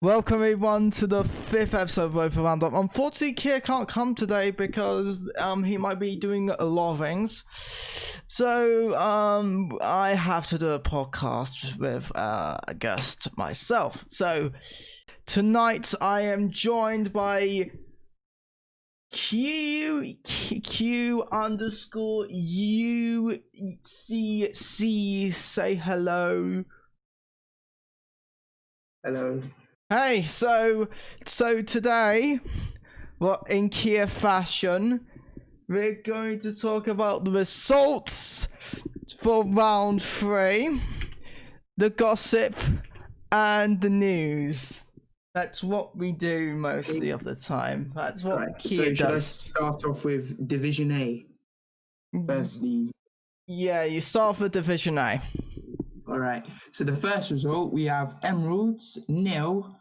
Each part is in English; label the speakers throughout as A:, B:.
A: Welcome everyone to the 5th episode of ROFA Roundup. Unfortunately, Kier can't come today because he might be doing a lot of things. So I have to do a podcast with a guest myself. So tonight I am joined by Q_UCC. Say hello.
B: Hello.
A: Hey, so today, well, in Kia fashion, we're going to talk about the results for round 3, the gossip, and the news. That's what we do mostly of the time. That's what Kia
B: does.
A: does.
B: Start off with Division A. Firstly.
A: Yeah, you start with Division A.
B: All right. So the first result, we have Emeralds 0,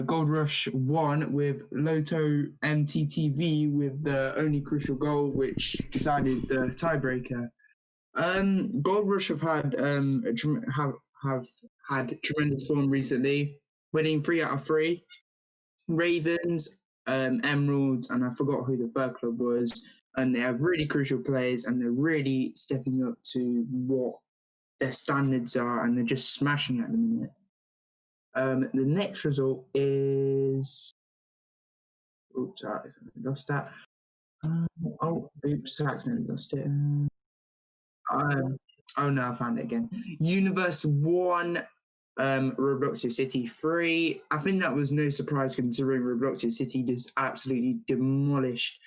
B: Gold Rush 1 with Lotto MTTV with the only crucial goal which decided the tiebreaker. Gold Rush have had had tremendous form recently, winning 3 out of 3. Ravens, Emeralds, and I forgot who the third club was. And they have really crucial players, and they're really stepping up to what their standards are, and they're just smashing at the minute. The next result is... Oops, I lost that. I accidentally lost it. Oh no, I found it again. Universe 1, Robloxia City 3. I think that was no surprise considering Robloxia City just absolutely demolished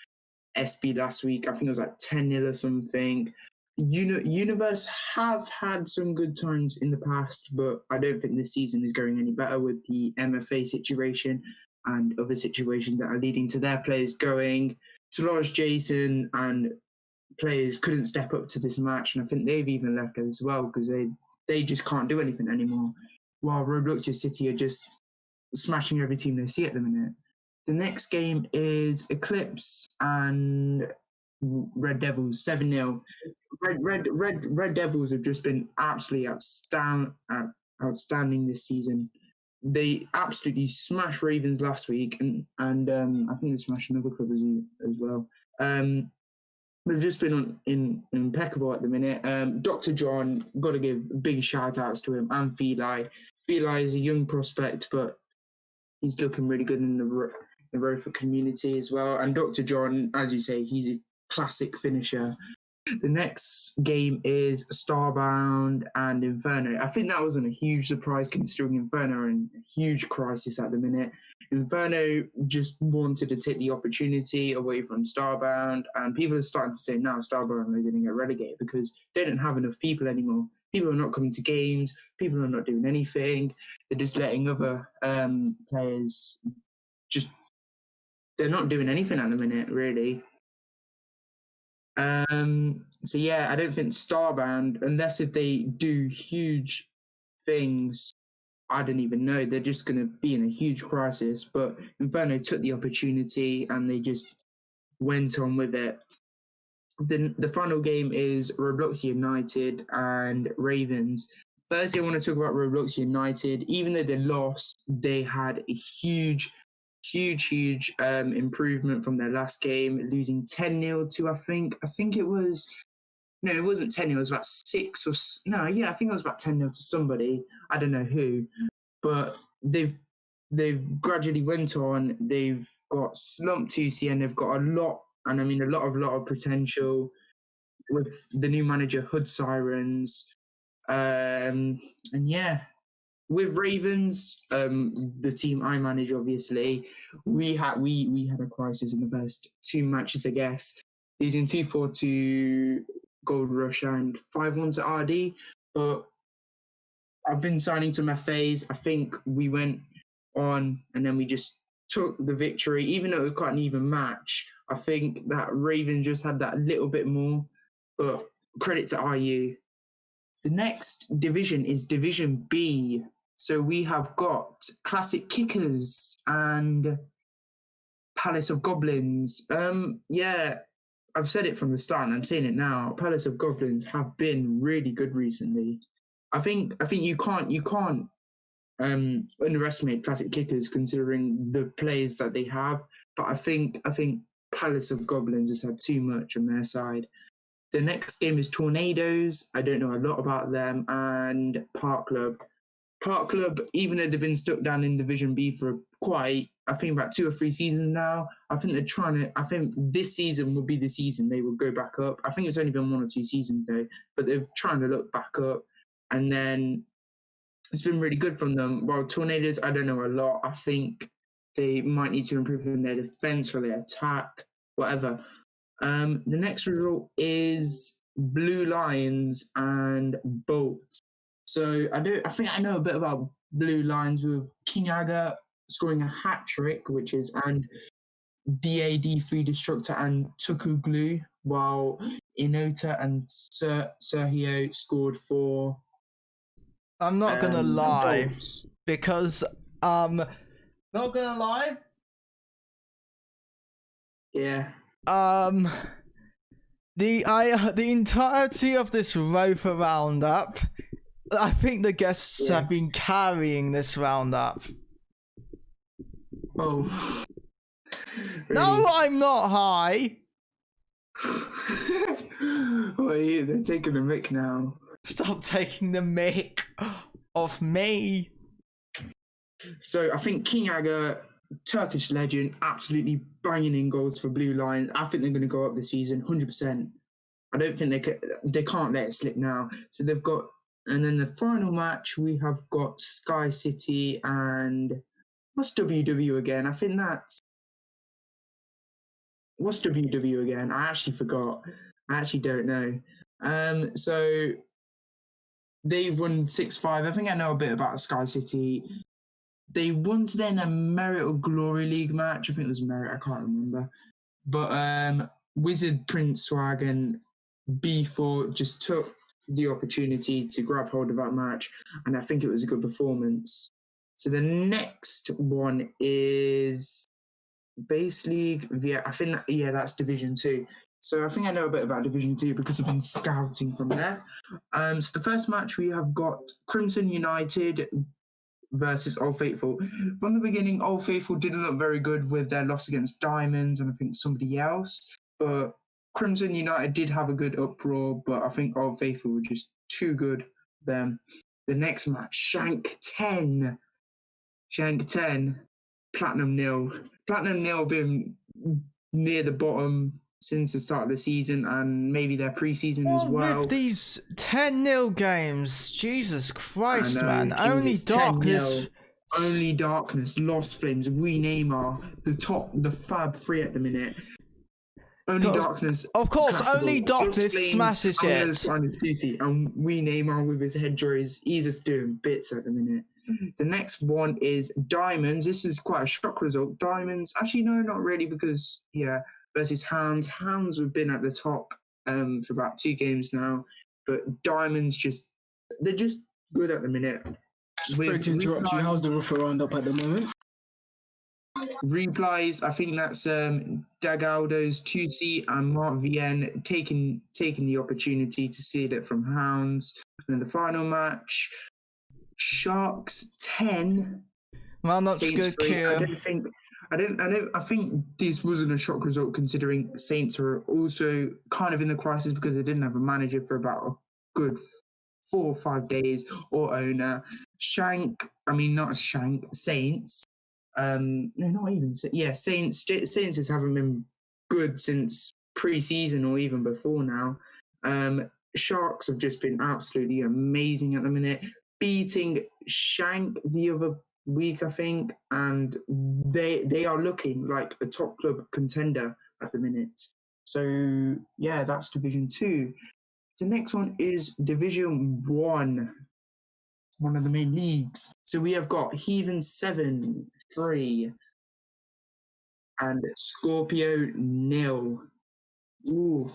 B: SB last week. I think it was like 10-0 or something. Universe have had some good times in the past, but I don't think this season is going any better with the MFA situation and other situations that are leading to their players going. Talaj, Jason, and players couldn't step up to this match, and I think they've even left as well because they just can't do anything anymore, while Robloxia City are just smashing every team they see at the minute. The next game is Eclipse and Red Devils 7-0. Red Devils have just been absolutely outstanding this season. They absolutely smashed Ravens last week, and I think they smashed another club as well. They've just been impeccable at the minute. DrJohn, got to give big shout outs to him, and Feli. Feli is a young prospect, but he's looking really good in the ROFA community as well. And DrJohn, as you say, he's a classic finisher. The next game is Starbound and Inferno. I think that wasn't a huge surprise considering Inferno are in a huge crisis at the minute. Inferno just wanted to take the opportunity away from Starbound, and people are starting to say now Starbound are going to get relegated because they don't have enough people anymore. People are not coming to games. People are not doing anything. They're just letting other players just... They're not doing anything at the minute, really. So yeah, I don't think Starbound, unless if they do huge things, I don't even know. They're just going to be in a huge crisis. But Inferno took the opportunity and they just went on with it. The final game is Robloxia United and Ravens. Firstly, I want to talk about Robloxia United. Even though they lost, they had a huge improvement from their last game, losing 10-0 to, I think it was... No, it wasn't 10-0, it was about 6 or... No, yeah, I think it was about 10-0 to somebody. I don't know who. But they've gradually went on. They've got slumped 2C, and they've got a lot of potential with the new manager, Hood Sirens. And yeah, with Ravens, the team I manage, obviously, we had a crisis in the first 2 matches, I guess, losing 2-4 to Gold Rush and 5-1 to RD. But I've been signing some FAs. I think we went on and then we just took the victory, even though it was quite an even match. I think that Ravens just had that little bit more, but credit to RU. The next division is Division B. So we have got Classic Kickers and Palace of Goblins. Yeah, I've said it from the start and I'm saying it now. Palace of Goblins have been really good recently. I think you can't underestimate Classic Kickers considering the players that they have. But I think Palace of Goblins has had too much on their side. The next game is Tornadoes. I don't know a lot about them. And Park Club. Park Club, even though they've been stuck down in Division B for I think about 2 or 3 seasons now, I think this season will be the season they will go back up. I think it's only been 1 or 2 seasons though, but they're trying to look back up. And then it's been really good from them. While Tornadoes, I don't know a lot. I think they might need to improve in their defense or their attack, whatever. The next result is Blue Lions and Bolts. So I think I know a bit about Blue Lions with King Aga scoring a hat trick, and DAD3 Destructor and Tukuglu, while Inota and Sergio scored for.
A: I'm not gonna lie, because not gonna lie.
B: Yeah.
A: The entirety of this ROFA Roundup, I think the guests have been carrying this roundup.
B: Oh. Really?
A: No, I'm not high.
B: Wait, they're taking the mic now.
A: Stop taking the mic off me.
B: So I think King Aga, Turkish legend, absolutely banging in goals for Blue Lions. I think they're going to go up this season, 100%. I don't think they can't let it slip now. So they've got, and then the final match we have got Sky City and what's WW again? I think that's what's WW again? I actually forgot. I actually don't know. So they've won 6-5. I think I know a bit about Sky City. They won today in a Merit or Glory League match. I think it was Merit. I can't remember. But Wizard Prince Swag and B4 just took the opportunity to grab hold of that match, and I think it was a good performance. So the next one is Base League. Yeah, I think that's Division 2. So I think I know a bit about Division 2 because I've been scouting from there. So the first match we have got Crimson United versus Old Faithful. From the beginning, Old Faithful didn't look very good with their loss against Diamonds and I think somebody else. But Crimson United did have a good uproar, but I think Old Faithful were just too good for them. The next match, Shank 10, Platinum nil. Platinum nil been near the bottom since the start of the season and maybe their pre-season as well.
A: With these 10-0 games, Jesus Christ, man.
B: Kings,
A: Only darkness.
B: Only darkness, Lost Flames, We Neymar, the Fab 3 at the minute. Only darkness.
A: Of course,
B: Classical.
A: only darkness
B: Flames,
A: smashes it.
B: And We Neymar with his hedgerows, he's just doing bits at the minute. The next one is Diamonds. This is quite a shock result. Diamonds, actually no, not really, because versus Hounds. Hounds have been at the top for about 2 games now, but Diamonds they're just good at the minute.
C: Sorry to interrupt you. How's the ROFA Roundup at the moment?
B: Replies, I think that's Dagaldo's Tutsi and Mark Vien taking the opportunity to seal it from Hounds. And then the final match, Sharks 10.
A: Well, that's
B: Saints
A: good,
B: 3. I think this wasn't a shock result considering Saints are also kind of in the crisis because they didn't have a manager for about a good 4 or 5 days or owner. Saints. No, not even. Yeah, Saints just haven't been good since pre-season or even before now. Sharks have just been absolutely amazing at the minute, beating Shank the other week, I think, and they are looking like a top club contender at the minute. So yeah, that's Division 2. The next one is Division 1, one of the main leagues. So we have got Heathen 7-3 and Scorpio 0. Ooh.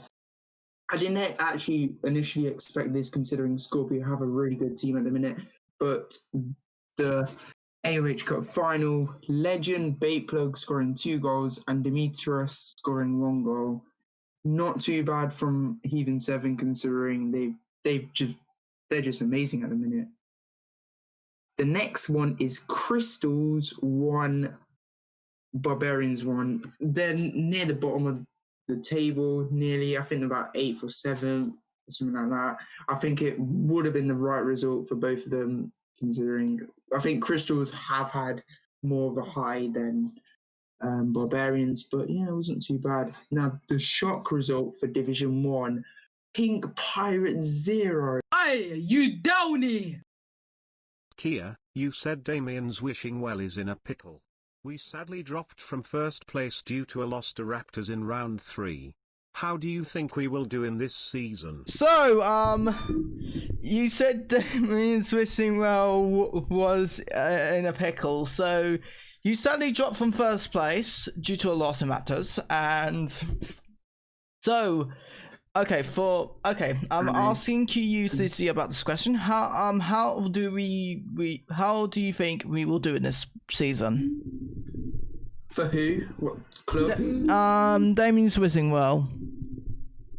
B: I didn't actually initially expect this considering Scorpio have a really good team at the minute, but the AOH Cup final, Legend Baitplug scoring 2 goals and Demetrius scoring 1 goal. Not too bad from Heathen 7 considering they're just amazing at the minute. The next one is Crystals 1, Barbarians 1. They're near the bottom of the table, nearly. I think about 8th or 7th, something like that. I think it would have been the right result for both of them, considering I think Crystals have had more of a high than Barbarians, but yeah, it wasn't too bad. Now, the shock result for Division 1, Pink Pirate 0.
C: Hey, you downy!
D: Kia, you said Damien's wishing well is in a pickle. We sadly dropped from first place due to a loss to Raptors in round 3. How do you think we will do in this season?
A: So, you said Damien's wishing well was in a pickle, so you sadly dropped from first place due to a loss in Raptors, and so, I'm asking you, CC, about this question. How do you think we will do in this season?
B: For who? What club?
A: Damien's wishing well.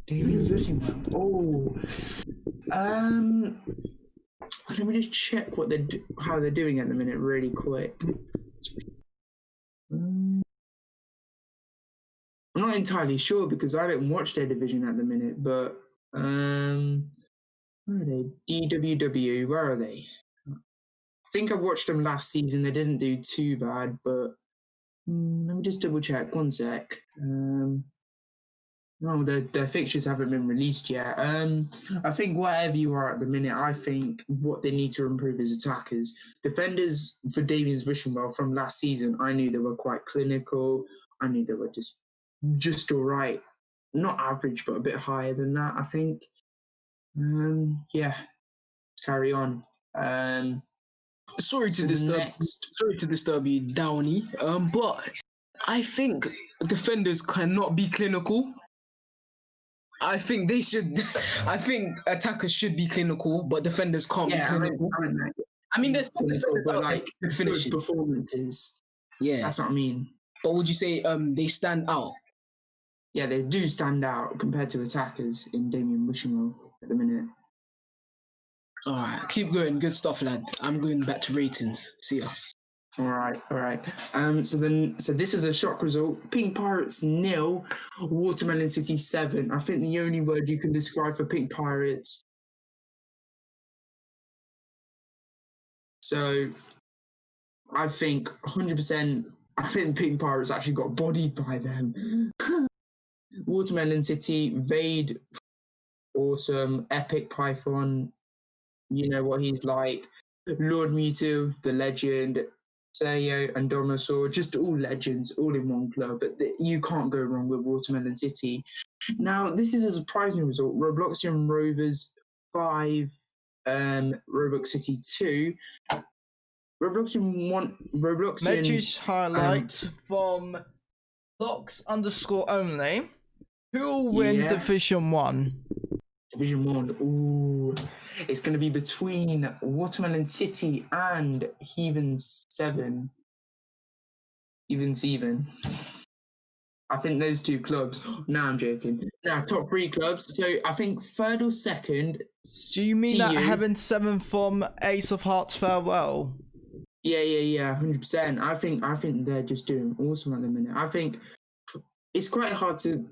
B: Damien's wishing well. Let me just check how they're doing at the minute, really quick. I'm not entirely sure because I don't watch their division at the minute, but where are they? DWW, where are they? I think I watched them last season. They didn't do too bad, but let me just double check. One sec. No, their fixtures haven't been released yet. I think wherever you are at the minute, I think what they need to improve is attackers. Defenders for Damien's wishing well from last season, I knew they were quite clinical. I knew they were just all right. Not average, but a bit higher than that, I think. Yeah, let's carry on.
C: Sorry to disturb you, Downey. But I think defenders cannot be clinical. I think they should. I think attackers should be clinical, but defenders can't be clinical. I mean, there's
B: clinical, but like
C: good
B: performances.
C: Yeah,
B: that's what I mean.
C: But would you say they stand out?
B: Yeah, they do stand out compared to attackers in Damien Wishingwell at the minute.
C: All right, keep going. Good stuff, lad. I'm going back to ratings. See ya.
B: All right. So this is a shock result. Pink Pirates 0, Watermelon City 7. I think the only word you can describe for Pink Pirates. So I think 100%. I think Pink Pirates actually got bodied by them. Watermelon City, Vade, awesome. Epic Python, you know what he's like. Lord Mewtwo, the legend. Sayo and Domosaur, just all legends, all in one club. But you can't go wrong with Watermelon City. Now, this is a surprising result. Robloxian Rovers 5, Roblox City 2. Robloxian 1, Robloxian...
A: Matches highlight from Locks_only. Who will win Division 1?
B: Division 1, ooh. It's going to be between Watermelon City and Heathen 7. Heathen. I think those two clubs. No, I'm joking. Now, top 3 clubs. So I think third or second.
A: Do you mean that Heaven 7 from Ace of Hearts Farewell?
B: Yeah, 100%. I think they're just doing awesome at the minute. I think it's quite hard to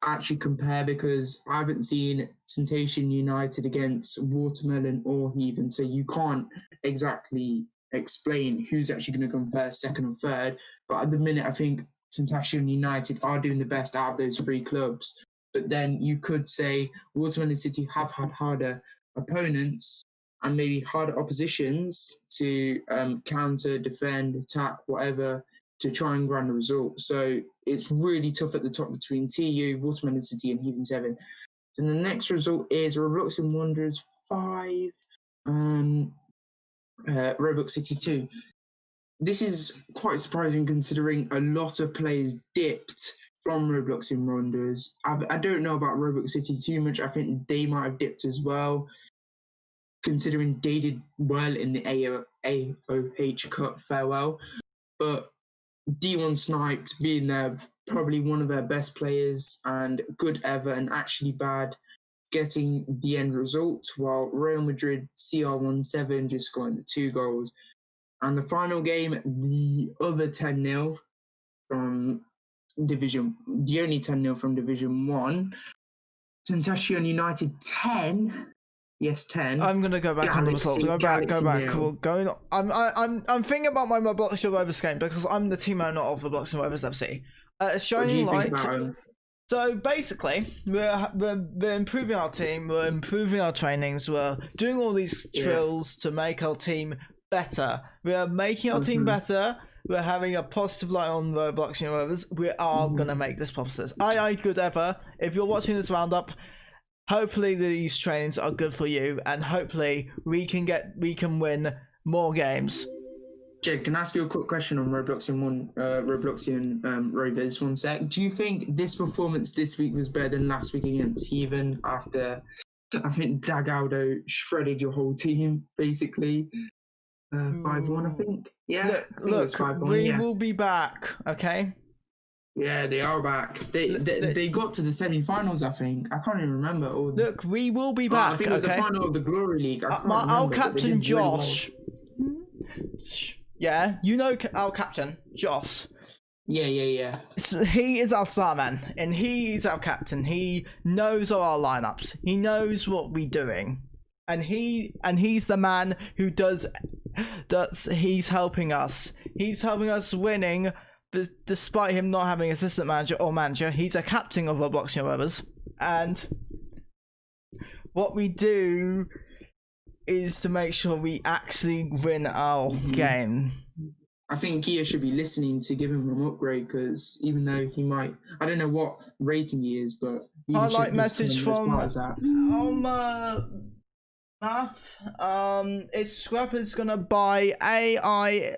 B: actually compare because I haven't seen Temptation United against Watermelon or Heathen, so you can't exactly explain who's actually going to come first, second, or third. But at the minute, I think Temptation United are doing the best out of those 3 clubs. But then you could say Watermelon City have had harder opponents and maybe harder oppositions to counter, defend, attack, whatever, to try and grind the result. So it's really tough at the top between TU, Watermelon City, and Heathen 7. So the next result is Robloxian Wanderers 5, Roblox City 2. This is quite surprising considering a lot of players dipped from Robloxian Wanderers. I don't know about Roblox City too much. I think they might have dipped as well, considering they did well in the AOH Cup farewell. But D1 Sniped being probably one of their best players and good ever and actually bad getting the end result, while Real Madrid CR17 just scoring the 2 goals. And the final game, the other 10-0 from Division, the only 10-0 from Division 1. Tentacion United 10. Yes, 10.
A: I'm gonna go back on the results. Go back. We're going. I'm thinking about my Roblox Rovers game because I'm the team owner of Roblox Rovers FC. Shining Light. So basically, we're improving our team. We're improving our trainings. We're doing all these drills to make our team better. We're making our team better. We're having a positive light on Roblox Rovers. We are gonna make this process. Good ever. If you're watching this roundup, hopefully these trainings are good for you, and hopefully we can win more games.
B: Jed, can I ask you a quick question on Robloxian Rovers? 1 sec. Do you think this performance this week was better than last week against Heathen after I think Dagaldo shredded your whole team basically? 5-1, I think. Yeah.
A: Look, we will be back. Okay.
B: Yeah, they are back. They got to the semi-finals, I think. I can't even remember.
A: Look, we will be back.
B: I think it was the final of the Glory League.
A: Our captain Josh. Yeah, you know our captain Josh.
B: Yeah.
A: So he is our star man, and he's our captain. He knows all our lineups. He knows what we're doing, and he's the man who does. He's helping us. He's helping us winning. Despite him not having assistant manager or manager, he's a captain of Roblox Rovers, and what we do is to make sure we actually win our game.
B: I think Kia should be listening to give him an upgrade, because even though he might, I don't know what rating he is, but
A: I like message from Math. It's Scrapper's gonna buy AI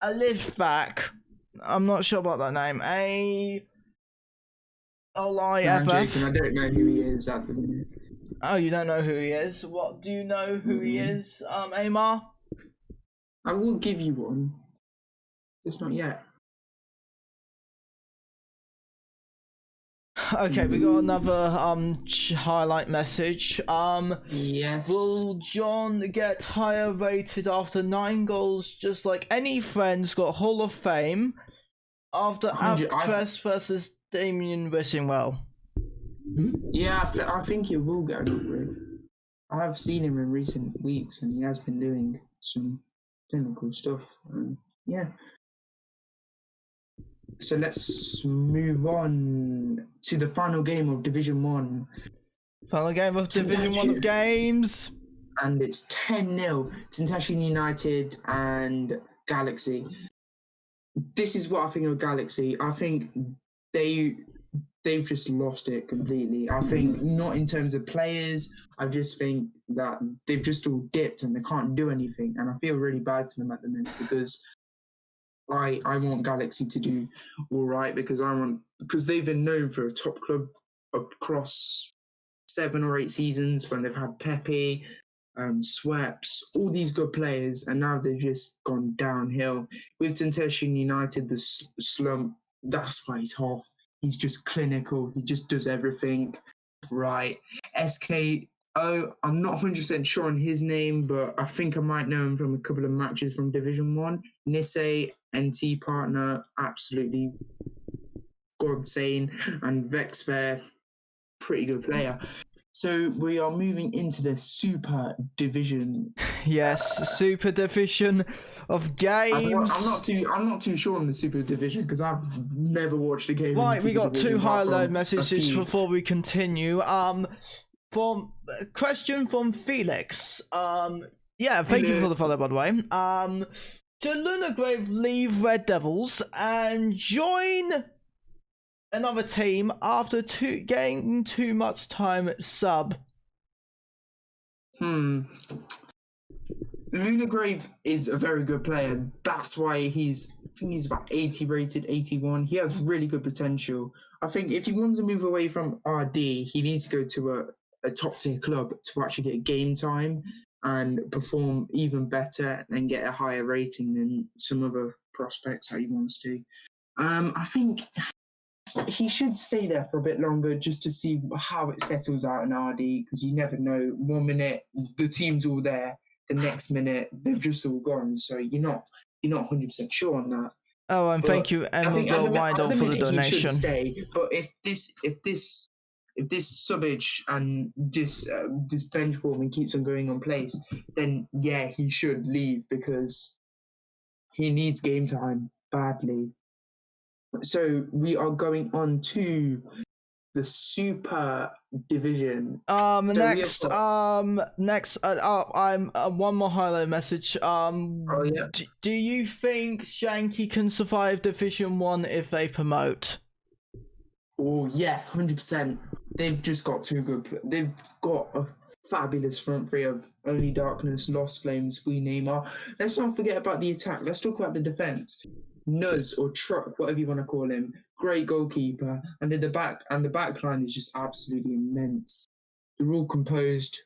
A: a lift back. I'm not sure about that name.
B: I'm joking, I don't know who he is at the minute.
A: Oh, you don't know who he is? What do you know who he is, Amar?
B: I will give you one. Just not yet.
A: Okay, we got another highlight message.
B: Yes.
A: Will John get higher rated after 9 goals, just like any friends got Hall of Fame after Actress versus Damien Wishingwell?
B: Yeah, I think he will get an upgrade. I have seen him in recent weeks, and he has been doing some clinical stuff. Yeah. So let's move on to the final game of Division 1.
A: Final game of Division 1 of games.
B: And it's 10-0. Tentacion United and Galaxy. This is what I think of Galaxy. I think they've just lost it completely. I think not in terms of players. I just think that they've just all dipped and they can't do anything. And I feel really bad for them at the minute, because I want Galaxy to do all right, because they've been known for a top club across 7 or 8 seasons when they've had Pepe, Sweps, all these good players, and now they've just gone downhill. With Tentacion United, the slump, that's why he's half. He's just clinical. He just does everything right. SKO, I'm not 100% sure on his name, but I think I might know him from a couple of matches from Division 1. Nisei, NT partner, absolutely godsane, and Vexfair, pretty good player. So we are moving into the Super Division.
A: Yes, Super Division of games.
B: I'm not too sure on the Super Division, because I've never watched a game.
A: Right, we got 2 highlight messages before we continue. From question from Felix. Yeah, thank you for the follow, by the way. To Lunagrave leave Red Devils and join another team after getting too much time sub.
B: Lunagrave is a very good player. That's why I think he's about 80 rated, 81. He has really good potential. I think if he wants to move away from RD, he needs to go to a top tier club to actually get game time and perform even better and get a higher rating than some other prospects that he wants to. I think he should stay there for a bit longer just to see how it settles out in RD, because you never know. 1 minute the team's all there, the next minute they've just all gone. So you're not 100% sure on that.
A: Oh, and
B: But
A: thank you,
B: I think
A: Emerald
B: at
A: Wido,
B: the
A: for the
B: minute he should
A: donation.
B: stay. But if this subbage and this bench warming keeps on going on place, then yeah, he should leave because he needs game time badly. So we are going on to the Super Division.
A: Next, I'm one more highlight message.
B: Oh yeah.
A: Do you think Shanky can survive Division 1 if they promote?
B: Oh yeah, 100%. They've just got too good. They've got a fabulous front three of Only Darkness, Lost Flames, We Neymar. Let's not forget about the attack. Let's talk about the defense. Nuz or Truck, whatever you want to call him, great goalkeeper, and the back line is just absolutely immense. They're all composed.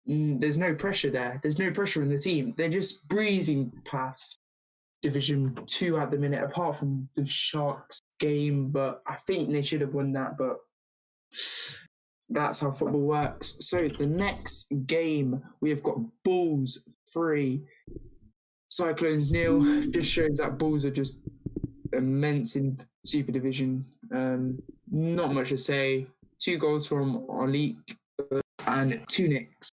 B: There's no pressure there. There's no pressure in the team. They're just breezing past Division 2 at the minute, apart from the Sharks game. But I think they should have won that. But that's how football works. So the next game, we have got Bulls 3. Cyclones nil. Just shows that Bulls are just immense in Super Division. Not much to say. 2 goals from Olik and 2 nicks.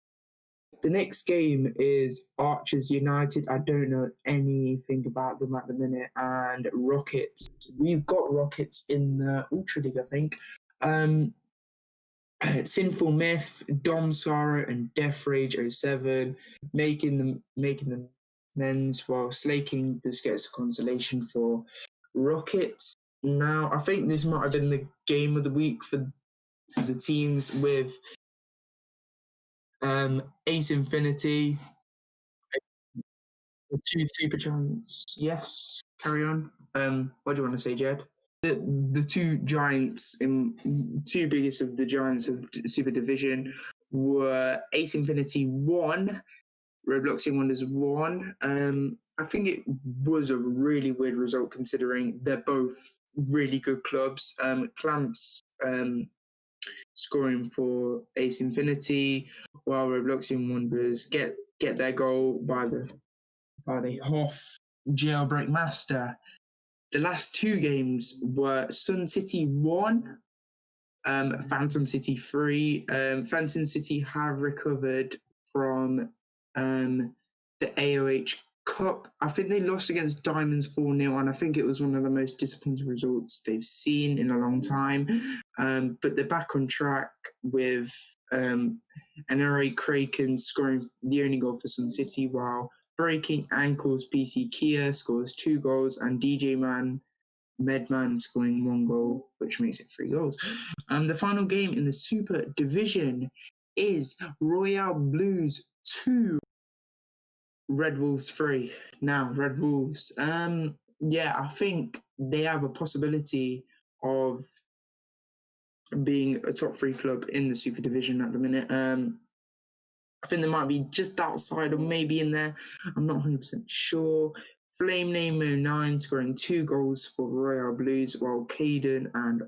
B: The next game is Archers United. I don't know anything about them at the minute. And Rockets. We've got Rockets in the Ultra League, I think. Sinful Myth, Dom Sorrow, and Death Rage 07 making them men's, while Slaking just gets a consolation for Rockets. Now, I think this might have been the game of the week for the teams with Ace Infinity, the 2 Super Giants. Yes, carry on. What do you want to say, Jed? The 2 giants, 2 biggest of the giants of Super Division were Ace Infinity 1, Robloxian Wonders 1. I think it was a really weird result considering they're both really good clubs. Clamps scoring for Ace Infinity, while Robloxian Wonders get their goal by the Hoff Jailbreak Master. The last 2 games were Sun City 1, Phantom City 3. Phantom City have recovered from the AOH Cup. I think they lost against Diamonds 4-0, and I think it was one of the most disappointing results they've seen in a long time. But they're back on track with NRA Kraken scoring the only goal for Sun City, while Breaking Ankles PC Kia scores 2 goals, and DJ Medman scoring 1 goal, which makes it 3 goals. The final game in the Super Division is Royale Blues 2, Red Wolves 3. Now, Red Wolves, I think they have a possibility of being a top 3 club in the Super Division at the minute. I think they might be just outside or maybe in there. I'm not 100% sure. Flame Name 09 scoring 2 goals for Royale Blues, while Caden and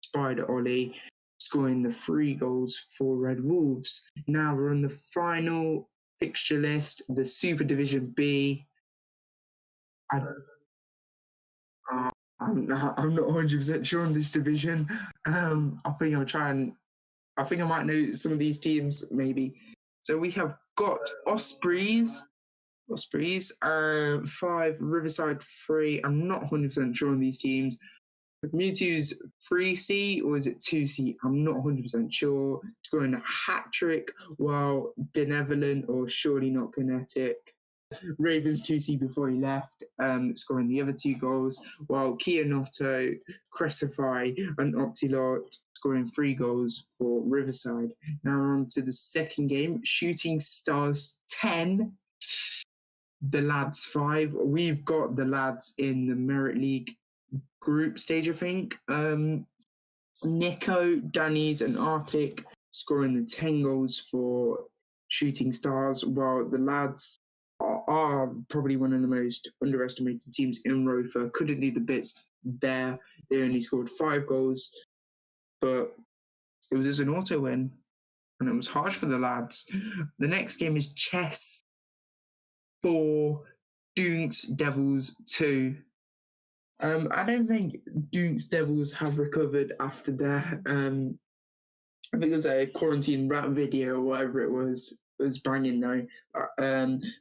B: Spider Ollie scoring the 3 goals for Red Wolves. Now we're on the final fixture list, the Super Division B. I'm not 100% sure on this division. I think I might know some of these teams maybe. So we have got Ospreys, 5, Riverside 3. I'm not 100% sure on these teams. Mewtwo's 3C, or is it 2C? I'm not 100% sure. Scoring a hat trick, while Benevolent, or Surely Not Kinetic, Ravens 2C before he left, scoring the other 2 goals, while Kianotto, Crescify, and Optilot scoring 3 goals for Riverside. Now we're on to the second game, Shooting Stars 10, the Lads 5. We've got the Lads in the Merit League group stage, I think. Nico, Danny's, and Arctic scoring the 10 goals for Shooting Stars, while the Lads are probably one of the most underestimated teams in ROFA. Couldn't do the bits there. They only scored 5 goals, but it was just an auto win, and it was harsh for the lads. The next game is chess 4, Dunks Devils 2. I don't think Dunks Devils have recovered after their I think it was a quarantine rap video or whatever it was. It was banging though.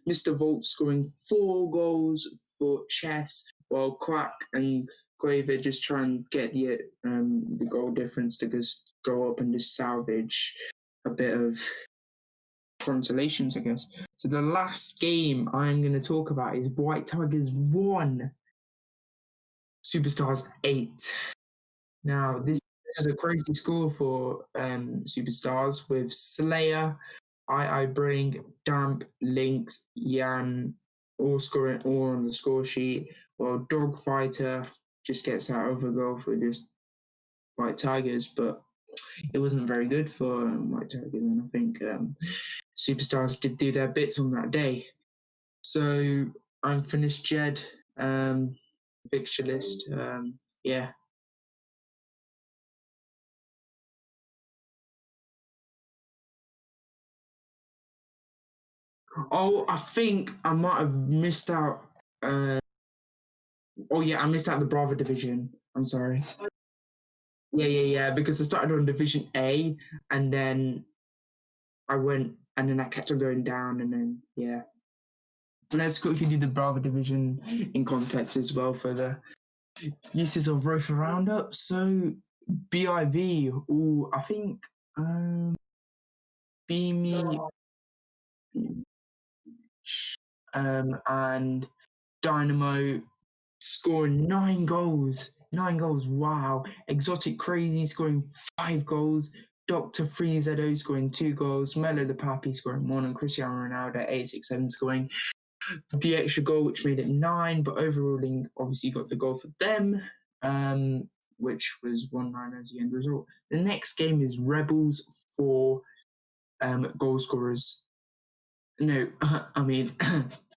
B: Mr. Volt scoring 4 goals for chess, while Quack and Quaver just try and get the goal difference to just go up and just salvage a bit of consolations, I guess. So the last game I'm going to talk about is White Tigers 1, Superstars 8. Now, this is a crazy score for Superstars with Slayer, I Bring, Damp, Lynx, Yan, all scoring all on the score sheet, while Dogfighter just gets that over goal for just White Tigers, but it wasn't very good for White Tigers, and I think Superstars did do their bits on that day. So I'm finished, Jed. Fixture list, yeah. Oh, I think I might have missed out. I missed out the Bravo division. I'm sorry. Yeah. Because I started on Division A, and then I kept on going down, and then yeah. Let's quickly do the Bravo division in context as well for the uses of ROFA Roundup. So BIV, I think Beamy and Dynamo scoring 9 goals. 9 goals, wow. Exotic Crazy scoring 5 goals. Dr. Freezedo scoring 2 goals. Melo the Pappy scoring 1, and Cristiano Ronaldo 867 scoring the extra goal, which made it 9. But overruling, obviously, got the goal for them, which was 1-9 as the end result. The next game is Rebels for goal scorers. No, I mean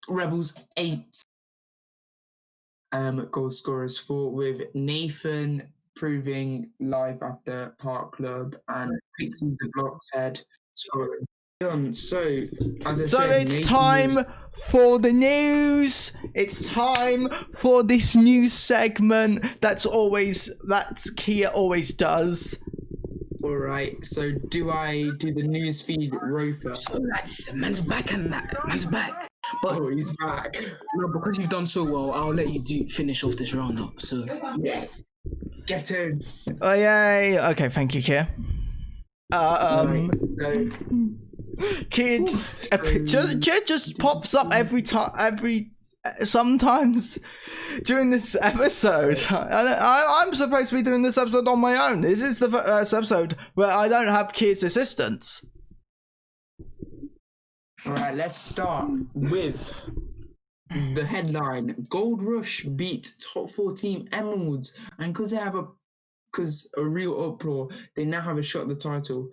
B: Rebels 8 goal scorers for, with Nathan proving live after Park Club and Pixie the Blockhead scoring. So, as I said,
A: it's
B: Nathan
A: time for the news. It's time for this news segment that Kia always does.
B: All right. So, do I do the news feed, ROFA?
C: So that's man's back and that man's back. But
B: he's back.
C: No, because you've done so well, I'll let you finish off this roundup. So
B: yes, get in.
A: Oh yay! Okay, thank you, Kia.
B: Right, so
A: Kia just pops up sometimes during this episode. I'm supposed to be doing this episode on my own. This is the first episode where I don't have Kia's assistance.
B: All right, let's start with the headline. Gold Rush beat top 4 team Emeralds, and because a real uproar, they now have a shot at the title.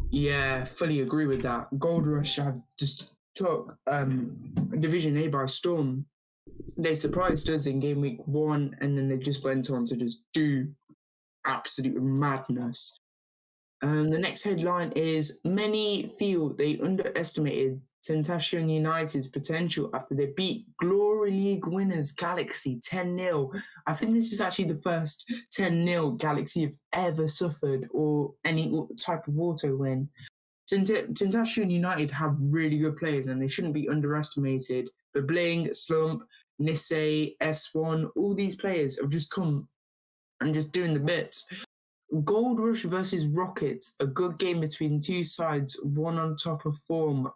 B: Yeah, fully agree with that. Gold Rush have just took Division A by storm. They surprised us in game week 1, and then they just went on to just do absolute madness. The next headline is, many feel they underestimated Tentacion United's potential after they beat Glory League winners Galaxy 10-0. I think this is actually the first 10-0 Galaxy have ever suffered, or any type of auto win. Tentacion United have really good players, and they shouldn't be underestimated. But Bling, Slump, Nisei, S1, all these players have just come and just doing the bits. Gold Rush versus Rockets, a good game between two sides, one on top of form,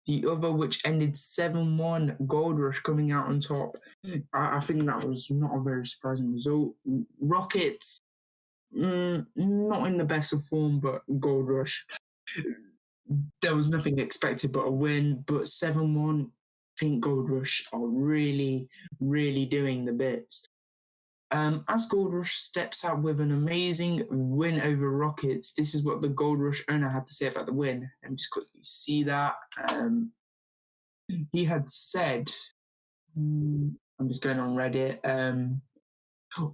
B: the other which ended 7-1, Gold Rush coming out on top. I think that was not a very surprising result. Rockets, not in the best of form, but Gold Rush, there was nothing expected but a win, but 7-1, I think Gold Rush are really, really doing the bits. As Gold Rush steps out with an amazing win over Rockets, this is what the Gold Rush owner had to say about the win. Let me just quickly see that. he had said, I'm just going on Reddit.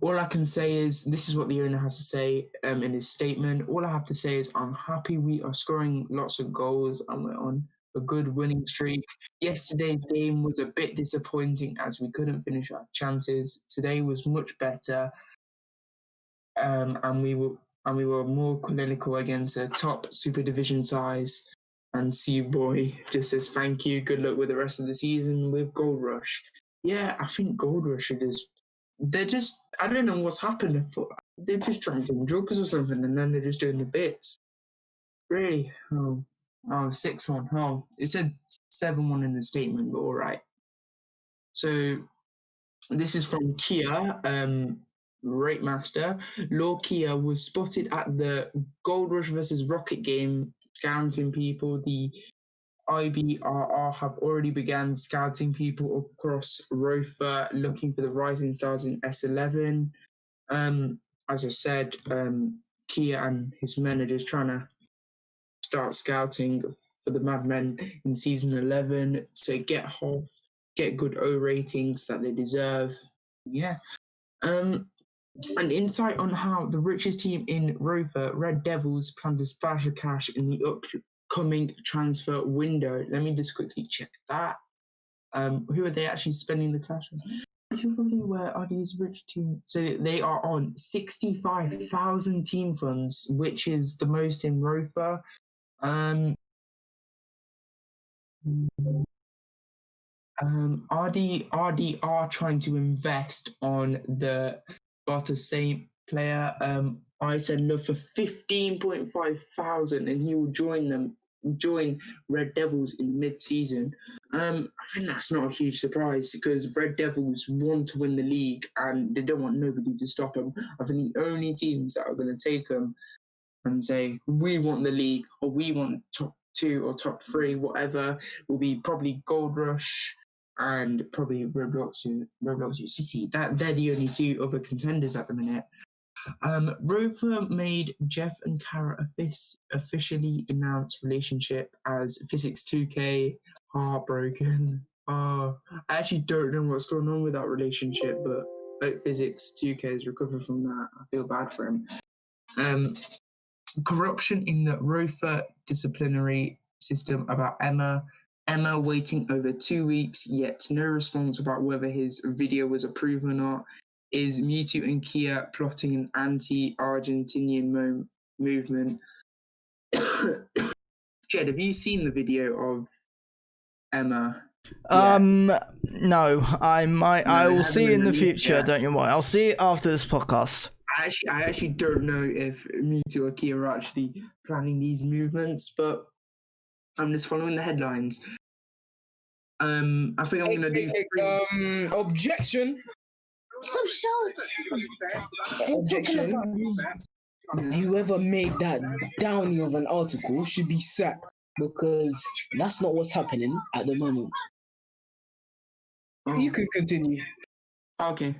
B: All I can say is this is what the owner has to say in his statement. All I have to say is I'm happy we are scoring lots of goals and we're on a good winning streak. Yesterday's game was a bit disappointing as we couldn't finish our chances. Today was much better, and we were more clinical against a top Super Division size. And C Boy just says thank you, good luck with the rest of the season with Gold Rush. Yeah, I think Gold Rush they're just, I don't know what's happened. They're just trying some drugs or something, and then they're just doing the bits. Really? Oh, 6-1. Oh, it said 7-1 in the statement, but all right. So this is from Kia, Rate Master. Lord Kia was spotted at the Gold Rush versus Rocket game, scouting people. The IBRR have already began scouting people across ROFA, looking for the rising stars in S11. As I said, Kia and his men are just trying to start scouting for the Madmen in season 11 to get good O ratings that they deserve. Yeah. An insight on how the richest team in ROFA, Red Devils, plan to splash of cash in the upcoming transfer window. Let me just quickly check that. Who are they actually spending the cash on? Probably where are these rich teams? So they are on 65,000 team funds, which is the most in ROFA. RD are trying to invest on the Barter Saint player. I said no for 15.5 thousand, and he will join Red Devils in mid-season. I think that's not a huge surprise because Red Devils want to win the league and they don't want nobody to stop them. I think the only teams that are going to take them and say we want the league or we want top 2 or top 3, whatever, will be probably Gold Rush and probably Roblox City. They're the only 2 other contenders at the minute. ROFA made Jeff and Kara officially announced relationship as Physics 2K heartbroken. I actually don't know what's going on with that relationship, but like Physics 2K has recovered from that. I feel bad for him. Corruption in the ROFA disciplinary system about Emma waiting over 2 weeks, yet no response about whether his video was approved or not. Is Mewtwo and Kia plotting an anti-Argentinian movement? Jed, have you seen the video of Emma?
A: No, I will see in the future.
B: Yeah.
A: Don't you worry. I'll see it after this podcast.
B: I actually don't know if Mewtwo or Kia are actually planning these movements, but I'm just following the headlines. I think I'm gonna do
C: objection.
E: Stop shouting.
C: Objection. Whoever made that downy of an article should be sacked because that's not what's happening at the moment. You can continue.
B: Okay.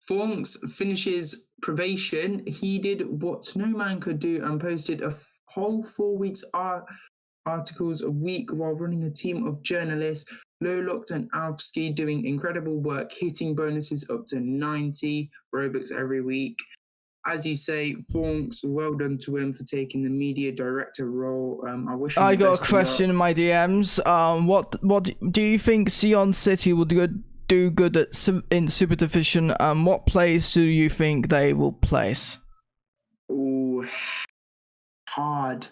B: Forks finishes probation. He did what no man could do and posted a whole 4 weeks articles a week while running a team of journalists. Loloct and Alfsky doing incredible work, hitting bonuses up to 90 Robux every week. As you say, Forks, well done to him for taking the media director role. I
A: got a question in my DMs. What do you think Sion City will do good in Super Division? What plays do you think they will place?
B: Oh, hard.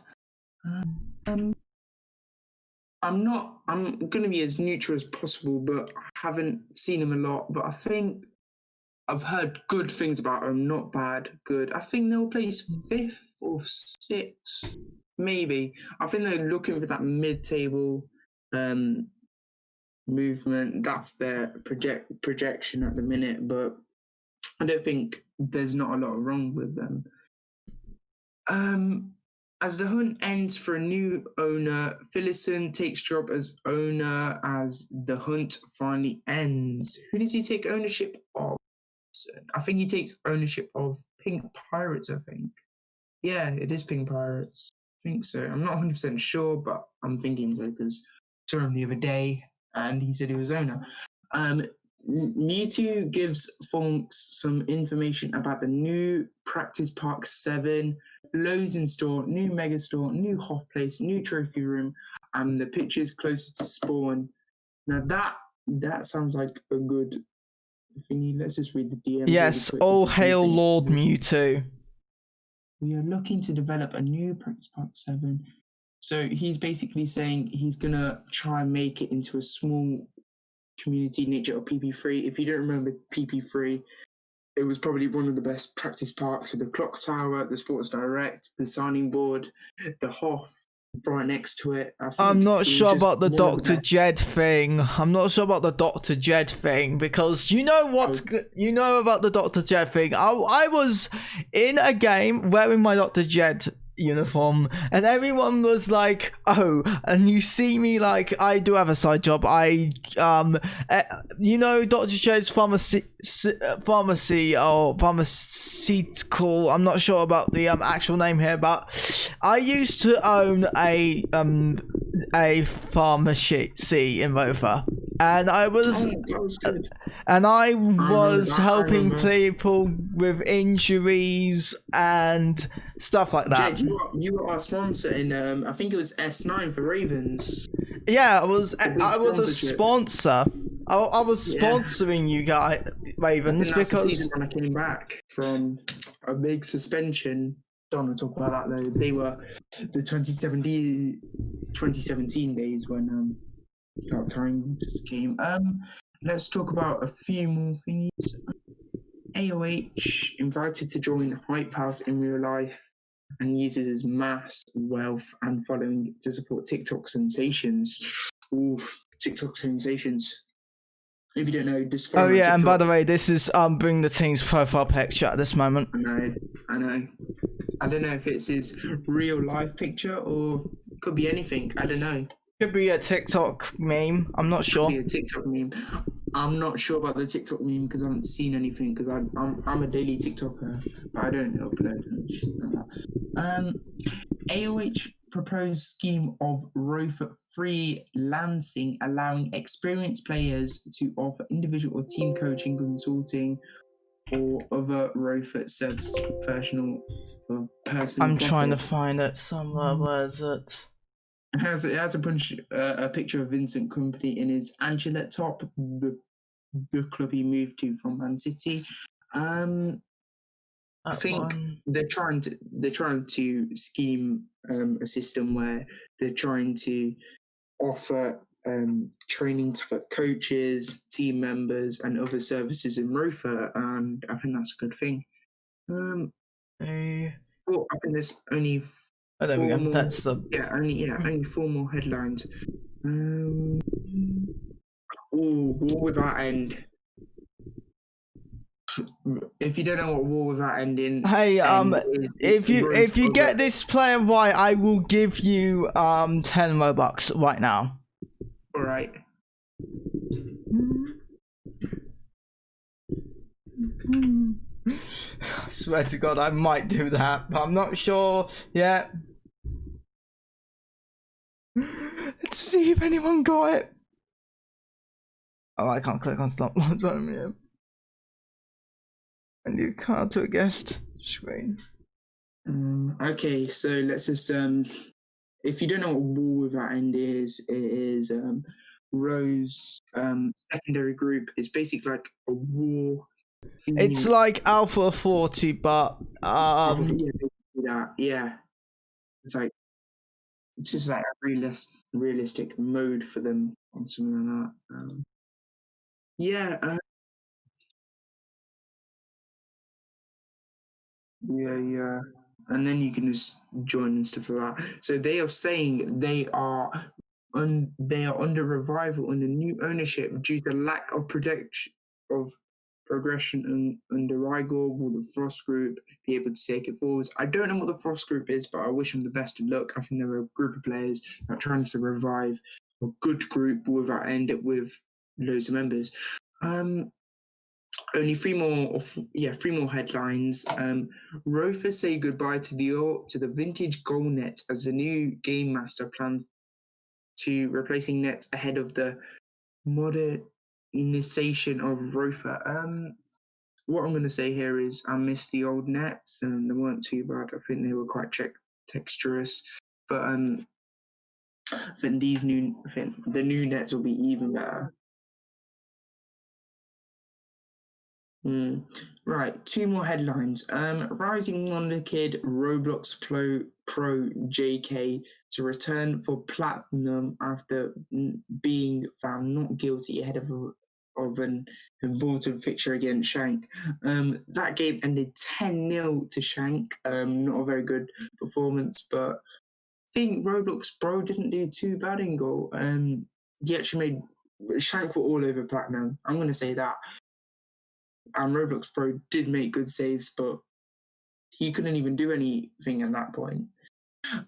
B: I'm going to be as neutral as possible, but I haven't seen him a lot. But I think I've heard good things about him, not bad, good. I think they'll place 5th or 6th, maybe. I think they're looking for that mid-table movement. That's their projection at the minute, but I don't think there's not a lot wrong with them. As the hunt ends for a new owner, Phillison takes job as owner as the hunt finally ends. Who does he take ownership of? I think he takes ownership of Pink Pirates, I think. Yeah, it is Pink Pirates. I think so. I'm not 100% sure, but I'm thinking so because saw him the other day, and he said he was owner. Mewtwo gives Fonks some information about the new Practice Park 7, loads in store, new Mega Store, new Hoth Place, new Trophy Room, and the pictures closer to spawn. Now that sounds like a good thingy. Let's just read the DM.
A: Yes,
B: really quick.
A: all hail Lord Mewtwo.
B: We are looking to develop a new Practice Park 7. So he's basically saying he's gonna try and make it into a small community nature of PP3. If you don't remember PP3, it was probably one of the best practice parks with the clock tower, the Sports Direct, the signing board, the Hoth right next to it.
A: I'm not sure about the
B: one of
A: Dr.
B: best.
A: Jed thing. I'm not sure about the Dr. Jed thing because you know what? You know about the Dr. Jed thing. I was in a game wearing my Dr. Jed uniform and everyone was like, oh, and you see me, like, I do have a side job. I you know, Dr. Jed's pharmacy or pharmaceutical, I'm not sure about the actual name here, but I used to own a pharmacy in ROFA, and I was helping people with injuries and stuff like that.
B: Jed, you were our sponsor in I think it was S9 for Ravens.
A: Yeah, I was a
B: sponsorship.
A: sponsor. I was sponsoring you guys, Ravens,
B: That's the
A: because
B: season when I came back from a big suspension. Don't want to talk about that though. They were the 2017 days when dark times came. Let's talk about a few more things. AOH invited to join Hype House in real life and uses his mass wealth and following to support TikTok sensations. Ooh, TikTok sensations. If you don't know, just follow
A: oh
B: my
A: yeah, and by
B: TikTok.
A: the way, this is bring the team's profile picture at this moment.
B: I know. I don't know if it's his real life picture or could be anything. I don't know.
A: Could be a TikTok meme. I'm not sure.
B: Could be a TikTok meme. I'm not sure about the TikTok meme because I haven't seen anything because I'm a daily TikToker, but I don't upload and shit like that. AOH proposed scheme of ROFA freelancing, allowing experienced players to offer individual or team coaching, consulting, or other ROFA services professional for personal
A: I'm trying to
B: profit.
A: find it somewhere. Where is it?
B: It has a picture of Vincent Kompany in his Angela top, the club he moved to from Man City. I think they're trying to scheme a system where they're trying to offer training for coaches, team members, and other services in ROFA, and I think that's a good thing. Well, I think there's only.
A: Oh, there we go. That's the
B: only 4 more headlines. War Without End. If you don't know what War Without Ending,
A: hey, if you get this player right, I will give you 10 Robux right now.
B: All right.
A: I swear to God, I might do that, but I'm not sure yet. Let's see if anyone got it. Oh, I can't click on stop. And you can't to a guest screen.
B: Okay, so let's just if you don't know what War Without End is, it is Rose secondary group. It's basically like a war.
A: It's like Alpha 40, but
B: yeah. It's just like a realistic mode for them or something like that. Yeah, and then you can just join and stuff like that. So they are saying they are under revival under new ownership due to lack of progression under Igor. Will the Frost Group be able to take it forwards? I don't know what the Frost Group is, but I wish them the best of luck. I think they're a group of players that are trying to revive a good group without end up with loads of members. Only 3 more headlines. ROFA say goodbye to the vintage goal net as the new game master plans to replacing nets ahead of the modernization of ROFA. What I'm going to say here is I miss the old nets, and they weren't too bad. I think they were quite texturous, but I think the new nets will be even better. Right, 2 more headlines. Rising Wonder Kid Roblox Pro JK to return for platinum after being found not guilty ahead of an important fixture against Shank. That game ended 10-0 to Shank. Not a very good performance, but I think Roblox Bro didn't do too bad in goal. He actually made Shank were all over platinum. I'm going to say that. And Roblox Pro did make good saves, but he couldn't even do anything at that point.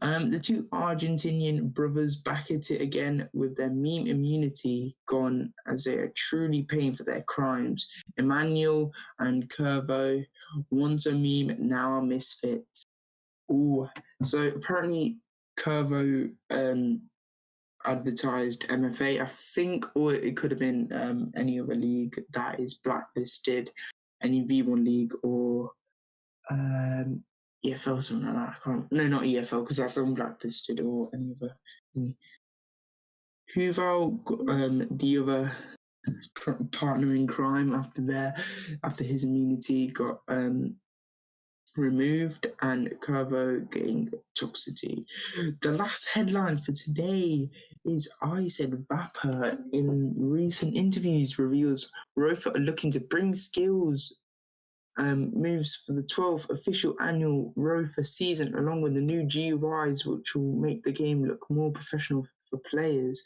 B: The 2 Argentinian brothers back at it again with their meme immunity gone, as they are truly paying for their crimes. Emmanuel and Curvo, once a meme, now a misfit. Ooh, so apparently Curvo advertised MFA, I think, or it could have been any other league that is blacklisted, any V1 league or EFL, something like that. No, not EFL, because that's unblacklisted, or any other. Huval, the other partner in crime after his immunity got removed, and Curvo getting toxicity. The last headline for today is I Said Vapor in recent interviews reveals ROFA are looking to bring skills moves for the 12th official annual ROFA season, along with the new GUIs, which will make the game look more professional for players.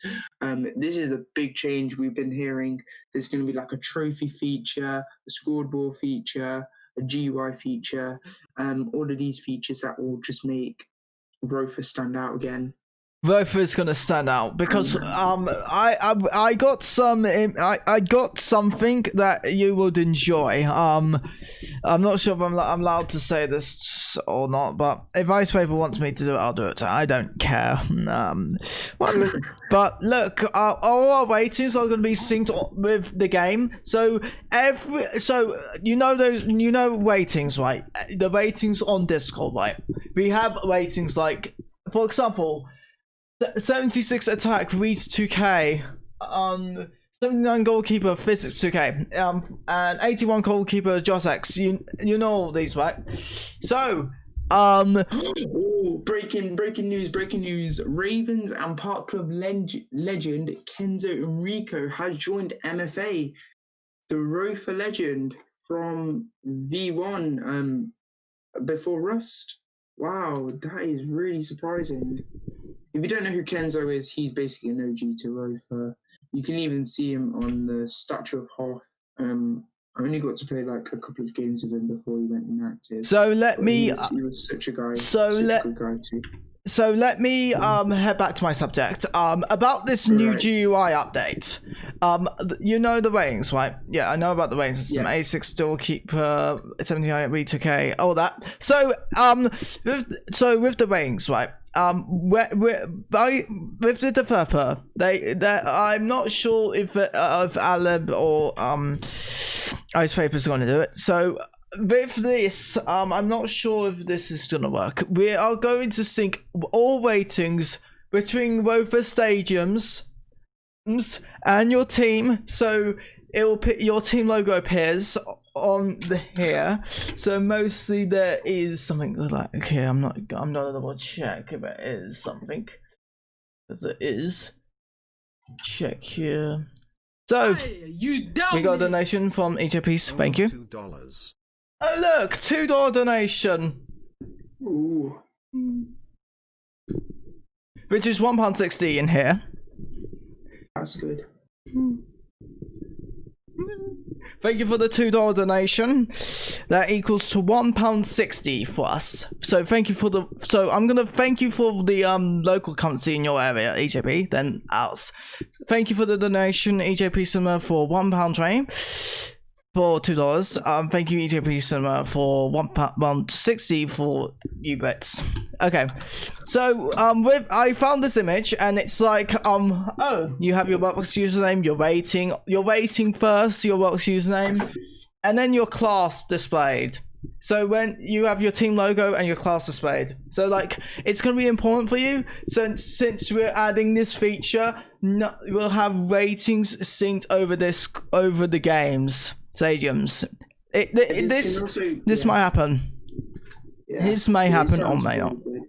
B: This is a big change we've been hearing. There's going to be like a trophy feature, a scoreboard feature, a GUI feature, all of these features that will just make ROFA stand out again.
A: ROFA is gonna stand out because I got something that you would enjoy. I'm not sure if I'm allowed to say this or not, but if Ice Vapor wants me to do it, I'll do it. I don't care. But look, all our ratings are gonna be synced with the game. So ratings, right? The ratings on Discord, right? We have ratings like, for example, 76 attack reads 2k, 79 goalkeeper physics 2k, and 81 goalkeeper Joss X. You know all these, right? So
B: breaking news. Ravens and Park Club legend Kenzo Enrico has joined MFA, the ROFA legend from V1 before Rust. Wow, that is really surprising. If you don't know who Kenzo is, he's basically an OG to ROFA. You can even see him on the statue of Hoth. I only got to play like a couple of games with him before he went inactive.
A: So let me.
B: He was such a guy. A good guy too.
A: So let me head back to my subject. About this new GUI update. You know the ratings, right? Yeah, I know about the ratings system. Yeah. A6 Doorkeeper, 79 V2K, all that. So with the ratings, right? With the developer, I'm not sure if Aleb or Ice Vapor is going to do it. So with this, I'm not sure if this is going to work. We are going to sync all ratings between ROFA stadiums and your team, so your team logo appears on here. So mostly there is something like, okay, I'm not gonna double check if it is something, because it is. Check here. So we got a donation from HAPs. Thank you.
D: $2.
A: Oh look, $2 donation.
B: Ooh.
A: Which is £1.60 in here.
B: That's good.
A: Thank you for the $2 donation. That equals to £1.60 for us. So thank you for the. So I'm gonna thank you for the local currency in your area, EJP. Then ours. Thank you for the donation, EJP Summer, for £1 train. for $2. Thank you, ETP Cinema, for £1.60 for U-bits. Okay, so I found this image, and it's like oh, you have your Roblox username. You're waiting first your Roblox username, and then your class displayed. So when you have your team logo and your class displayed, so like it's gonna be important for you. Since we're adding this feature, we'll have ratings synced over the games stadiums. This might happen.
B: Yeah.
A: This may happen or
B: sounds
A: may
B: really
A: not.
B: good.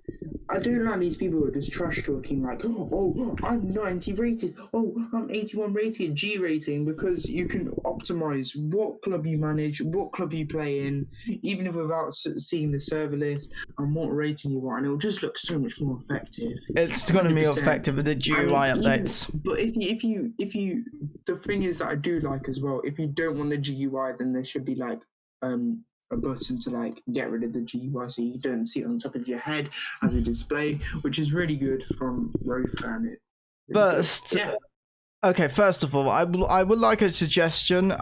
B: I don't like these people who are just trash talking like, oh, I'm 90 rated, oh, I'm 81 rated, G rating, because you can optimize what club you manage, what club you play in, even if without seeing the server list and what rating you want, and it'll just look so much more effective.
A: It's going to be
B: 100%.
A: effective with the GUI updates.
B: But if you, the thing is that I do like as well, if you don't want the GUI, then there should be like a button to like get rid of the GUI so you don't see it on top of your head as a display, which is really good from ROFA. And it
A: First,
B: yeah.
A: Okay, first of all, I would like a suggestion.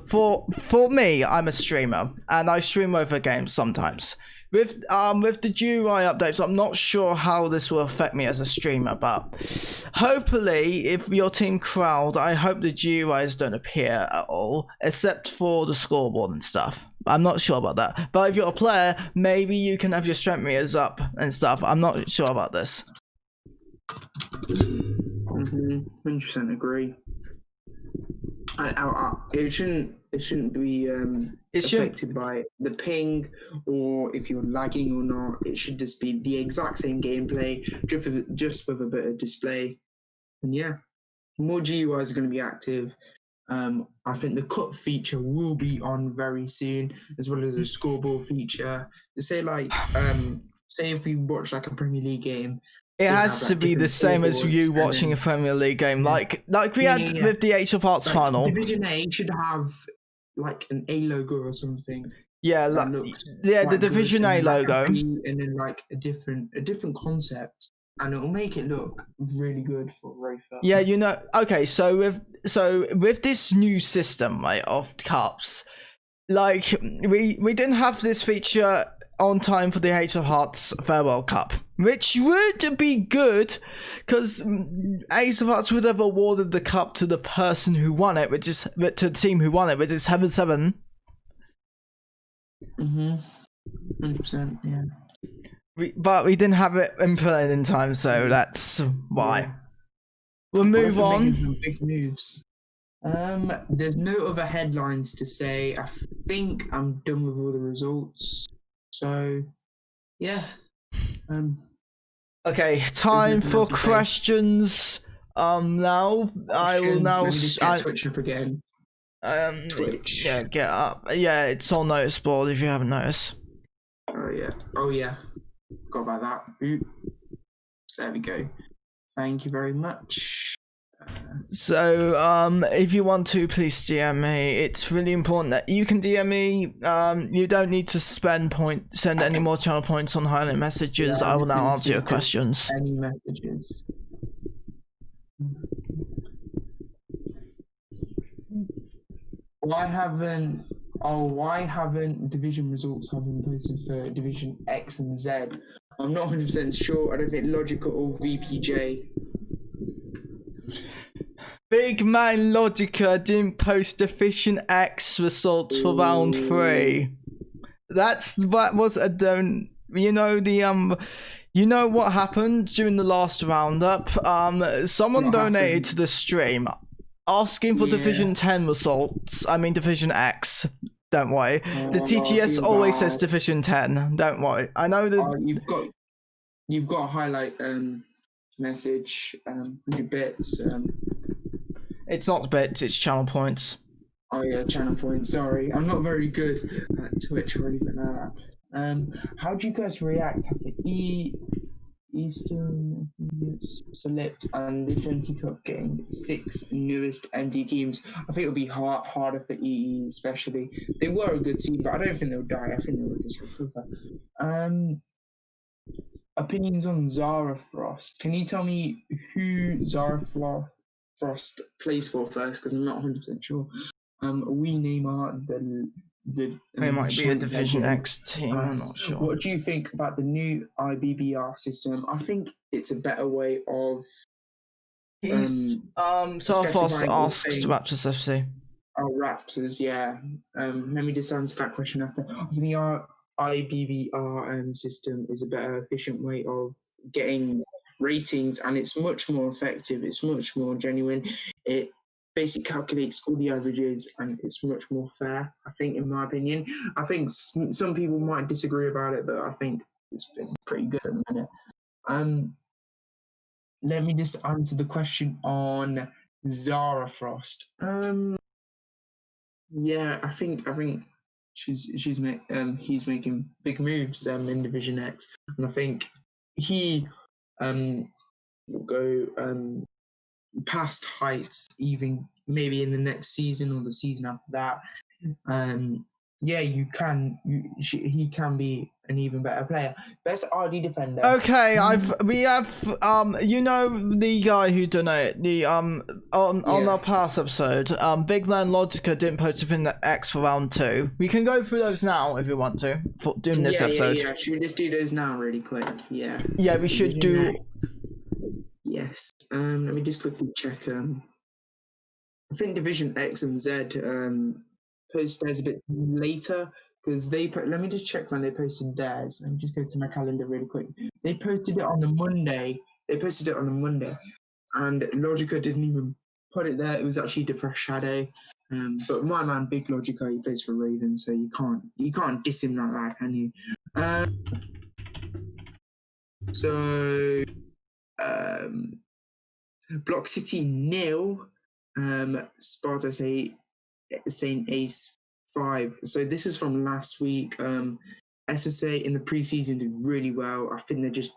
A: For me, I'm a streamer and I stream over games sometimes. With the GUI updates, I'm not sure how this will affect me as a streamer, but hopefully, if your team crowd, I hope the GUIs don't appear at all, except for the scoreboard and stuff. I'm not sure about that. But if you're a player, maybe you can have your strength meters up and stuff. I'm not sure about this.
B: 100% agree. It shouldn't be affected by the ping or if you're lagging or not. It should just be the exact same gameplay, just with a bit of display. And yeah, more GUIs are going to be active. I think the cut feature will be on very soon, as well as a scoreboard feature. Say like, say if we watch like a Premier League game,
A: it has to be the same as you watching a Premier League game, like we had with the Age of Hearts
B: like,
A: final.
B: Division A should have like an A logo or something.
A: Yeah, the Division A logo,
B: and then like a different concept. And it will make it look really good for ROFA.
A: Yeah, you know. Okay, so with this new system, right, of cups, like we didn't have this feature on time for the Age of Hearts Farewell Cup, which would be good, because Age of Hearts would have awarded the cup to the person who won it, to the team who won it, which is 7-7.
B: 100%, yeah.
A: But we didn't have it implemented in time, so that's why. Yeah. We'll move on.
B: Some big moves. There's no other headlines to say. I think I'm done with all the results. So, yeah.
A: Okay, time for questions. Now I will now.
B: Let me just get Twitch up again.
A: Twitch. Yeah, get up. Yeah, it's on notice board if you haven't noticed.
B: Oh yeah. Got about that. Ooh. There we go. Thank you very much.
A: So, if you want to, please DM me. It's really important that you can DM me. You don't need to send any more channel points on highlight messages. I will now answer your questions.
B: Any messages. Why haven't division results have been posted for division X and Z? I'm not 100% sure. I don't think Logical or VPJ.
A: Big man Logica didn't post division X results for round 3. That was a don't. You know the You know what happened during the last roundup? Someone donated to the stream, asking for Division 10 results. I mean Division X. Don't worry. The TTS always says Division 10. Don't worry. I know that
B: you've got a highlight message. 100 bits.
A: It's not bits. It's channel points.
B: Oh yeah, channel points. Sorry, I'm not very good at Twitch or anything like that. How do you guys react after Eastern Select and this NT Cup getting 6 newest NT teams? I think it'll be harder for EE, especially. They were a good team, but I don't think they'll die. I think they'll just recover. Opinions on Zara Frost. Can you tell me who Zara Frost plays for first? Because I'm not 100% sure. We Neymar, the
A: It might be a
B: champ
A: Division
B: legend,
A: X team. I'm not sure.
B: What do you think about the new IBBR system? I think it's a better way of
A: He's Sarfos
B: specifying or
A: asks
B: saying-
A: Raptors FC.
B: Oh, Raptors, yeah. Let me just answer that question after. I think the IBBR system is a better, efficient way of getting ratings, and it's much more effective. It's much more genuine. It basically calculates all the averages, and it's much more fair, I think, in my opinion. I think some people might disagree about it, but I think it's been pretty good at the minute. Let me just answer the question on Zara Frost. Yeah, I think he's making big moves in Division X, and I think he will go past heights, even maybe in the next season or the season after that. Yeah, he can be an even better player. Best RD defender.
A: Okay, we have you know the guy who donated the on our past episode, Big Man Logica didn't post anything that X for round 2. We can go through those now if we want to for doing this episode.
B: Yeah. Should we just do those now really quick? Yeah.
A: Yeah, we should do.
B: Yes. Let me just quickly check. I think Division X and Z post theirs a bit later because let me just check when they posted theirs. Let me just go to my calendar really quick. They posted it on the Monday. And Logica didn't even put it there. It was actually Depressed Shadow. But my man, Big Logica, he plays for Raven, so you can't diss him like that, can you? So Block City 0, Sparta Saint Ace 5. So this is from last week. SSA in the preseason did really well. I think they're just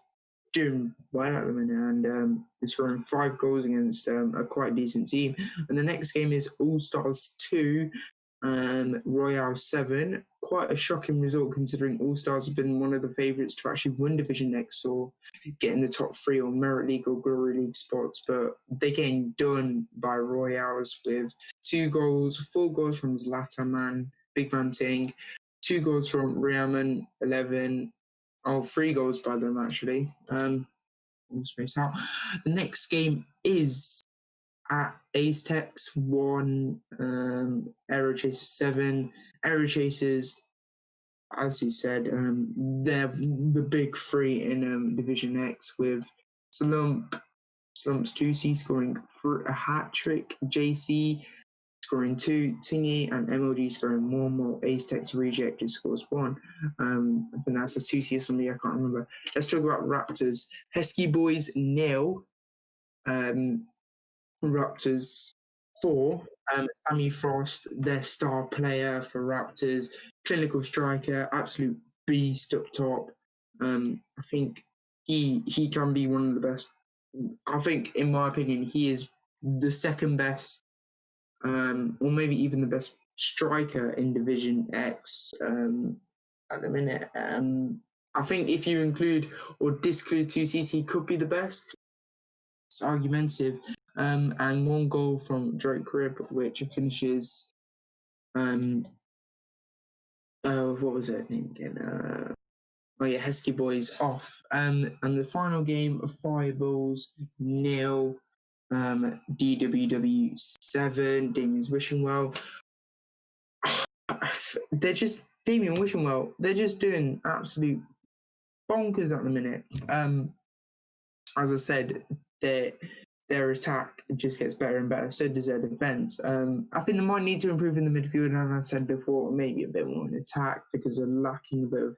B: doing well at the minute, and they're scoring 5 goals against a quite decent team. And the next game is All Stars 2, Royale 7. Quite a shocking result considering All Stars have been one of the favourites to actually win Division X or get in the top 3 or Merit League or Glory League spots, but they're getting done by Royales with 4 goals from Zlatan Man, Big Man Ting, 2 goals from Riaman 11, 3 goals by them actually. All spaced out. The next game is at Ace Techs 1, Aero Chasers 7. Aero Chasers, as he said, they're the big 3 in Division X with Slumps 2C scoring a hat trick, JC scoring 2, Tingy and MLG scoring 1 more. Ace Techs Rejected scores 1. I think that's a 2C or something, I can't remember. Let's talk about Raptors. Hesky Boys 0. Raptors 4. Sammy Frost, their star player for Raptors, clinical striker, absolute beast up top. I think he can be one of the best. I think, in my opinion, he is the second best, or maybe even the best striker in Division X at the minute. I think if you include or disclude 2Cs, he could be the best. It's argumentative. And 1 goal from Drake Crib, which finishes. What was that name again? Hesky Boys off. And the final game of Fireballs 0, DWW 7. Damien's wishing well. They're just Damien wishing well. They're just doing absolute bonkers at the minute. As I said, their attack just gets better and better. So does their defense. I think they might need to improve in the midfield, and as I said before, maybe a bit more in attack because they're lacking a bit of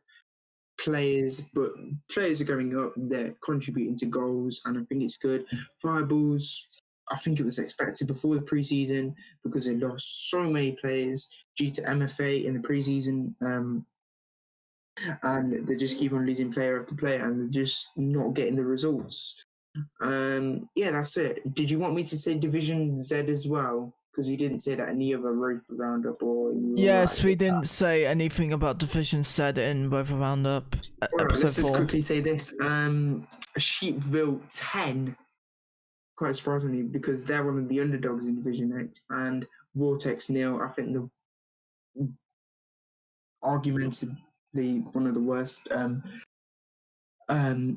B: players. But players are going up. They're contributing to goals, and I think it's good. Fireballs, I think it was expected before the preseason because they lost so many players due to MFA in the preseason. And they just keep on losing player after player, and they're just not getting the results. Yeah, that's it. Did you want me to say Division Z as well? Because we didn't say that in the other ROFA Roundup, or
A: Yes, we didn't say anything about Division Z in ROFA Roundup.
B: Right, let's just quickly say this. Sheepville 10, quite surprisingly, because they're one of the underdogs in Division X, and Vortex nil. I think the argumentatively one of the worst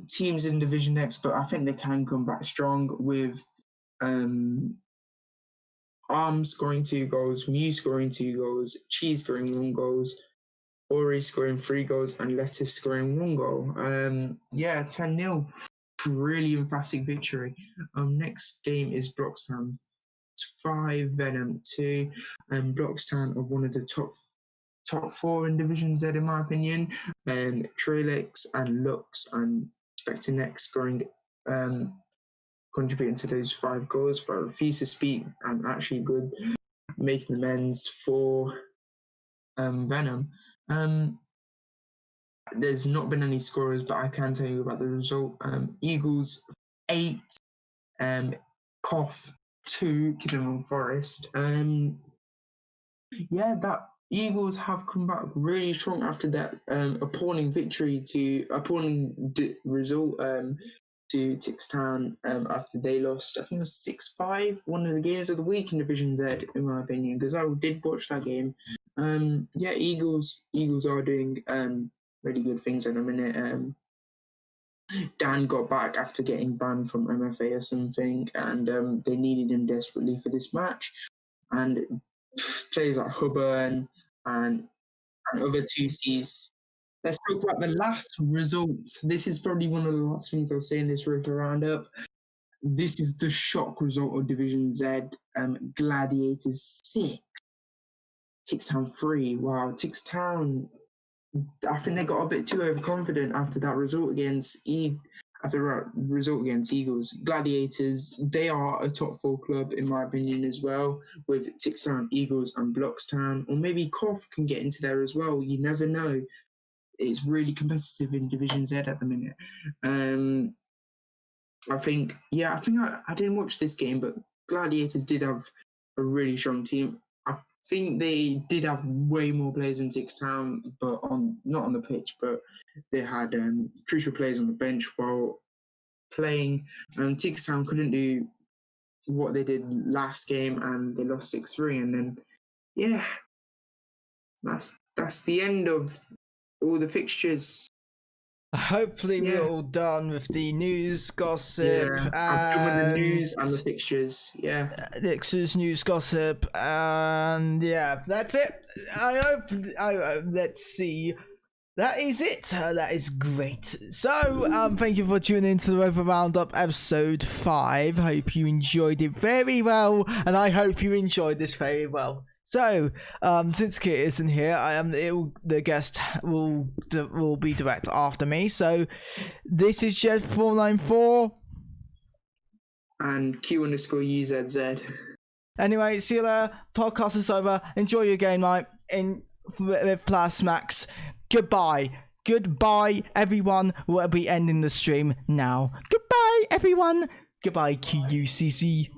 B: teams in Division X, but I think they can come back strong with Arm scoring 2 goals, Mew scoring 2 goals, Cheese scoring 1 goal, Ori scoring 3 goals, and Lettuce scoring 1 goal. 10-0. Really emphatic victory. Next game is Bloxtown 5, Venom 2. Bloxtown are one of the top 4 in Division Z, in my opinion. Trelix and Lux and Spectinex scoring, contributing to those 5 goals, but I refuse to speak. I'm actually good, making amends for Venom. There's not been any scorers, but I can tell you about the result. Eagles 8, Cough 2, Kidderminster Forest. That Eagles have come back really strong after that appalling result to Tixtown after they lost. I think it was 6-5, one of the games of the week in Division Z, in my opinion, because I did watch that game. Eagles are doing really good things at the minute. Dan got back after getting banned from MFA or something, and they needed him desperately for this match. And players like Hubburn and other 2Cs. Let's talk about the last result. This is probably one of the last things I'll say in this ROFA Roundup. This is the shock result of Division Z. Gladiators 6, Tixtown 3. Wow, Tixtown, I think they got a bit too overconfident after that result against Eagles. Gladiators, they are a top 4 club, in my opinion, as well, with Tixtown, Eagles, and Bloxtown. Or maybe Cough can get into there as well. You never know. It's really competitive in Division Z at the minute. I think I didn't watch this game, but Gladiators did have a really strong team. I think they did have way more players in Tixtown, but not on the pitch, but they had crucial players on the bench while playing. Tixtown couldn't do what they did last game, and they lost 6-3. And then, that's the end of all the fixtures.
A: Hopefully we're all done with the news, gossip,
B: I've done with the news and the fixtures.
A: News, gossip, and that's it. Let's see. That is it. That is great. So, thank you for tuning in to the ROFA Roundup episode 5. Hope you enjoyed it very well, and I hope you enjoyed this very well. So, since Kit isn't here, the guest will be direct after me. So, this is Jed494.
B: And Q_UZZ.
A: Anyway, see you later. Podcast is over. Enjoy your game night with Plasmax. Goodbye. Goodbye, everyone. We'll be ending the stream now. Goodbye, everyone. Goodbye, QUCC.